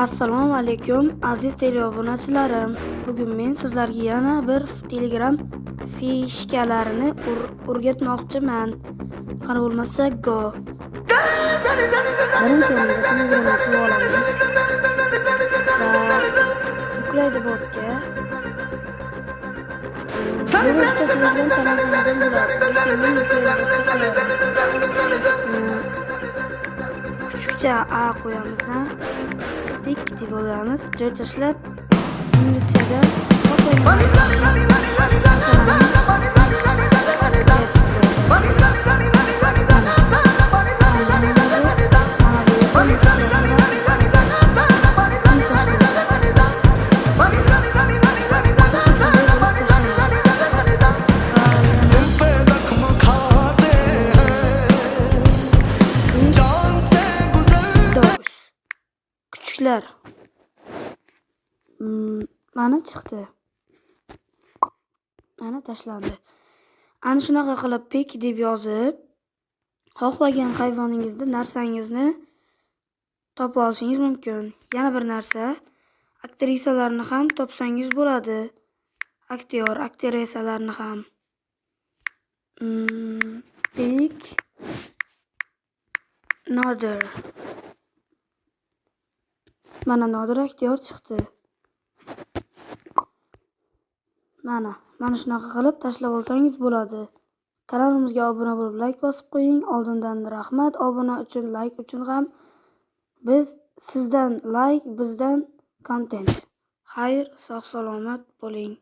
Assalomu alaykum aziz teleobunachilarim. Bugun men sizlarga yana bir Telegram fishkalarini o'rgatmoqchiman. Qani bo'lmasa go. Birinchi o'rinda Telegramni qilib olamiz. Yuklaydi botga. Kuchukcha A qo'yamizdan tik deb olamiz. Joy tashlab inglizchada kuchuklar mana chiqdi. Mana tashlandi. Ana shunaqa qilib pek deb yozib, xohlagan hayvoningizni, narsangizni topib olishingiz mumkin. Yana bir narsa, aktrisalarni ham topsangiz bo'ladi. Aktyor, aktrisalarni ham. Pek Nodir. Mana Nodir aktyor chiqdi. Mana shunaqa qilib tashlab olsangiz bo'ladi. Kanalimizga obuna bo'lib, like bosib qo'ying. Oldindan rahmat. Obuna uchun, like uchun ham. Sizdan like, bizdan kontent. Xayr, sog' salomat bo'ling.